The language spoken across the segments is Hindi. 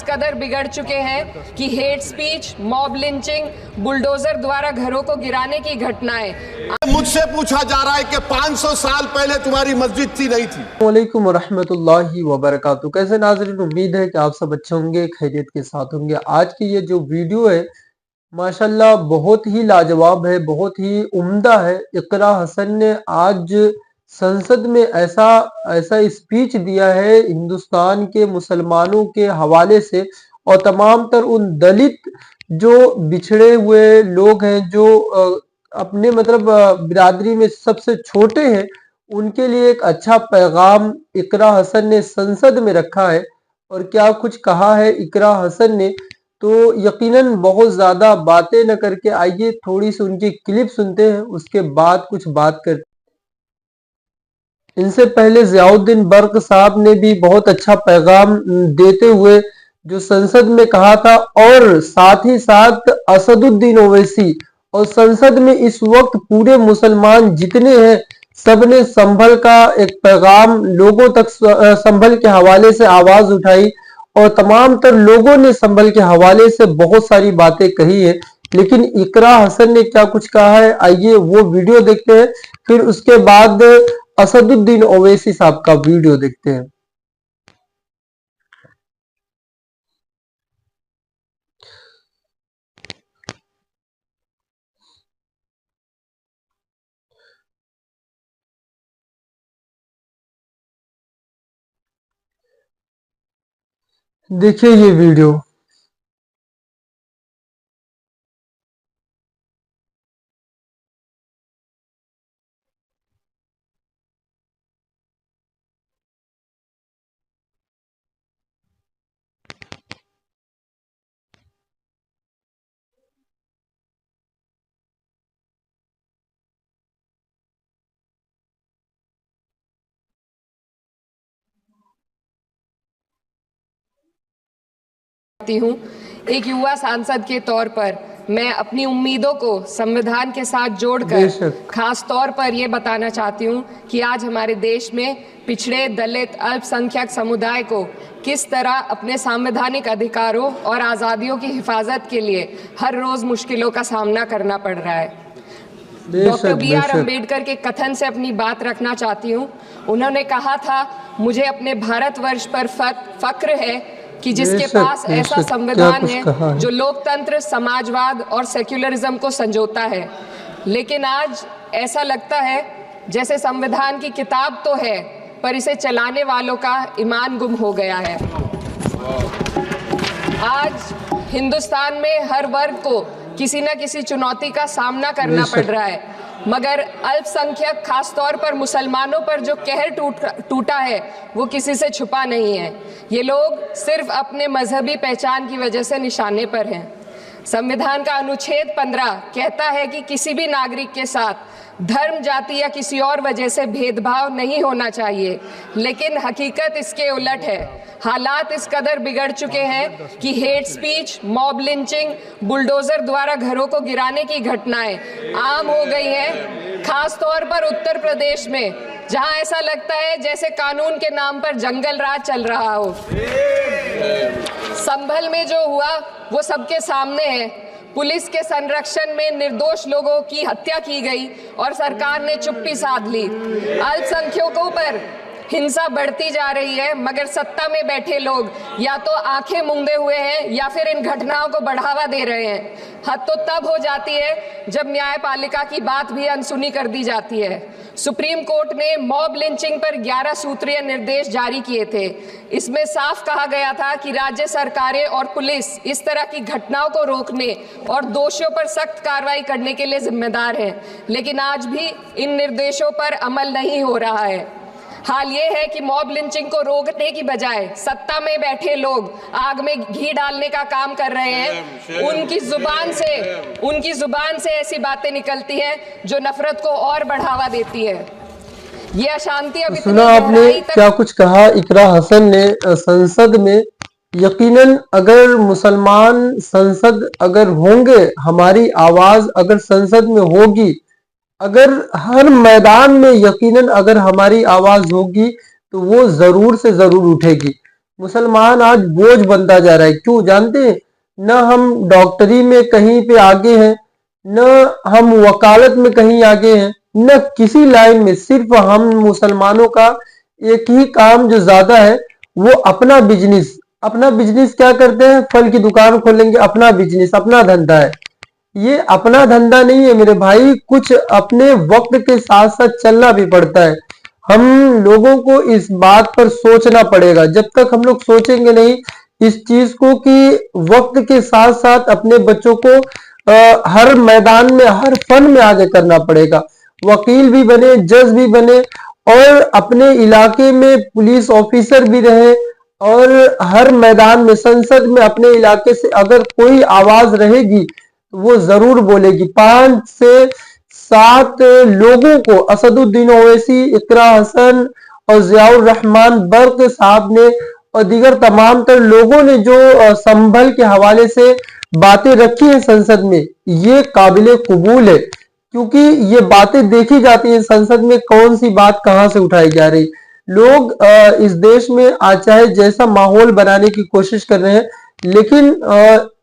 कदर बिगड़ चुके हैं कि hate speech, mob lynching, bulldozer द्वारा घरों को गिराने की घटनाएं। मुझसे पूछा जा रहा है कि 500 साल पहले तुम्हारी मस्जिद थी नहीं थी। वालेकुम वरहमतुल्लाहि वबरकातुहू। कैसे नाज़रीन, उम्मीद है कि आप सब अच्छे होंगे, खैरियत के साथ होंगे। आज की ये जो वीडियो है माशाल्लाह बहुत ही लाजवाब है, बहुत ही उम्दा है। इकरा हसन ने आज संसद में ऐसा स्पीच दिया है हिंदुस्तान के मुसलमानों के हवाले से, और तमाम तर उन दलित जो बिछड़े हुए लोग हैं, जो अपने मतलब बिरादरी में सबसे छोटे हैं, उनके लिए एक अच्छा पैगाम इकरा हसन ने संसद में रखा है। और क्या कुछ कहा है इकरा हसन ने, तो यकीनन बहुत ज्यादा बातें न करके आइए थोड़ी सी उनकी क्लिप सुनते हैं, उसके बाद कुछ बात करते हैं। इनसे पहले ज़ियाउद्दीन बर्क साहब ने भी बहुत अच्छा पैगाम देते हुए जो संसद में कहा था, और साथ ही साथ असदुद्दीन ओवैसी, और संसद में इस वक्त पूरे मुसलमान जितने हैं सबने संभल का एक पैगाम लोगों तक, संभल के हवाले से आवाज उठाई, और तमाम तर लोगों ने संभल के हवाले से बहुत सारी बातें कही है। लेकिन इकरा हसन ने क्या कुछ कहा है, आइए वो वीडियो देखते हैं, फिर उसके बाद असदुद्दीन ओवैसी साहब का वीडियो देखते हैं। देखिए ये वीडियो। हूँ एक युवा सांसद के तौर पर मैं अपनी उम्मीदों को संविधान के साथ जोड़कर खास तौर पर यह बताना चाहती हूँ कि आज हमारे देश में पिछड़े, दलित, अल्पसंख्यक समुदाय को किस तरह अपने संवैधानिक अधिकारों और आज़ादियों की हिफाजत के लिए हर रोज मुश्किलों का सामना करना पड़ रहा है। Doctor B.R. अम्बेडकर के कथन से अपनी बात रखना चाहती हूँ। उन्होंने कहा था, मुझे अपने भारतवर्ष पर फक्र है कि जिसके पास ऐसा संविधान है जो लोकतंत्र, समाजवाद और सेक्युलरिज्म को संजोता है। लेकिन आज ऐसा लगता है जैसे संविधान की किताब तो है, पर इसे चलाने वालों का ईमान गुम हो गया है। आज हिंदुस्तान में हर वर्ग को किसी न किसी चुनौती का सामना करना पड़ रहा है, मगर अल्पसंख्यक, खास तौर पर मुसलमानों पर जो कहर टूटा है वो किसी से छुपा नहीं है। ये लोग सिर्फ अपने मजहबी पहचान की वजह से निशाने पर हैं। संविधान का अनुच्छेद 15 कहता है कि किसी भी नागरिक के साथ धर्म, जाति या किसी और वजह से भेदभाव नहीं होना चाहिए, लेकिन हकीकत इसके उलट है। हालात इस कदर बिगड़ चुके हैं कि hate speech, mob lynching, bulldozer द्वारा घरों को गिराने की घटनाएं आम हो गई हैं। खास तौर पर उत्तर प्रदेश में, जहां ऐसा लगता है जैसे कानून के नाम पर जंगल राज चल रहा हो। संभल में जो हुआ वो सबके सामने है। पुलिस के संरक्षण में निर्दोष लोगों की हत्या की गई और सरकार ने चुप्पी साध ली। अल्पसंख्यकों पर हिंसा बढ़ती जा रही है, मगर सत्ता में बैठे लोग या तो आंखें मूंदे हुए हैं या फिर इन घटनाओं को बढ़ावा दे रहे हैं। हद तो तब हो जाती है जब न्यायपालिका की बात भी अनसुनी कर दी जाती है। सुप्रीम कोर्ट ने मॉब लिंचिंग पर 11 सूत्रीय निर्देश जारी किए थे। इसमें साफ कहा गया था कि राज्य सरकारें और पुलिस इस तरह की घटनाओं को रोकने और दोषियों पर सख्त कार्रवाई करने के लिए जिम्मेदार है, लेकिन आज भी इन निर्देशों पर अमल नहीं हो रहा है। हाल ये है कि मॉब लिंचिंग को रोकने की बजाय सत्ता में बैठे लोग आग में घी डालने का काम कर रहे हैं। उनकी जुबान से ऐसी बातें निकलती हैं जो नफरत को और बढ़ावा देती है। ये अशांति अब सुना आपने क्या कुछ कहा इकरा हसन ने संसद में। यकीनन अगर मुसलमान संसद अगर होंगे, हमारी आवाज अगर संसद में होगी, अगर हर मैदान में यकीनन अगर हमारी आवाज होगी, तो वो जरूर से जरूर उठेगी। मुसलमान आज बोझ बनता जा रहा है। क्यों जानते हैं? न हम डॉक्टरी में कहीं पे आगे हैं, न हम वकालत में कहीं आगे हैं, न किसी लाइन में। सिर्फ हम मुसलमानों का एक ही काम जो ज्यादा है वो अपना बिजनेस। अपना बिजनेस क्या करते हैं? फल की दुकान खोलेंगे, अपना बिजनेस, अपना धंधा है। ये अपना धंधा नहीं है मेरे भाई, कुछ अपने वक्त के साथ साथ चलना भी पड़ता है। हम लोगों को इस बात पर सोचना पड़ेगा। जब तक हम लोग सोचेंगे नहीं इस चीज को कि वक्त के साथ साथ अपने बच्चों को हर मैदान में, हर फन में आगे करना पड़ेगा। वकील भी बने, जज भी बने, और अपने इलाके में पुलिस ऑफिसर भी रहे, और हर मैदान में, संसद में अपने इलाके से अगर कोई आवाज रहेगी तो वो जरूर बोलेगी। 5 से 7 लोगों को असदुद्दीन ओवैसी, इकरा हसन और जियाउर रहमान बर्क साहब ने और दीगर तमाम तर लोगों ने जो संभल के हवाले से बातें रखी हैं संसद में, ये काबिले कबूल है। क्योंकि ये बातें देखी जाती हैं संसद में, कौन सी बात कहां से उठाई जा रही। लोग इस देश में आज चाहे जैसा माहौल बनाने की कोशिश कर रहे हैं, लेकिन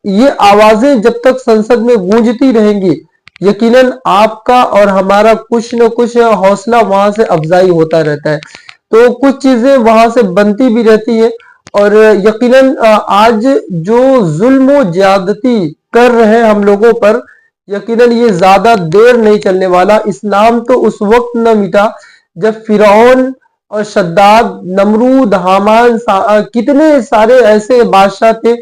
ये आवाजें जब तक संसद में गूंजती रहेंगी, यकीनन आपका और हमारा कुछ न कुछ हौसला वहां से अफजाई होता रहता है। तो कुछ चीजें वहां से बनती भी रहती है, और यकीनन आज जो जुल्म और ज्यादती कर रहे हैं हम लोगों पर, यकीनन ये ज्यादा देर नहीं चलने वाला। इस्लाम तो उस वक्त न मिटा जब फिरौन और शद्दाद, नमरूद, हामान, कितने सारे ऐसे बादशाह थे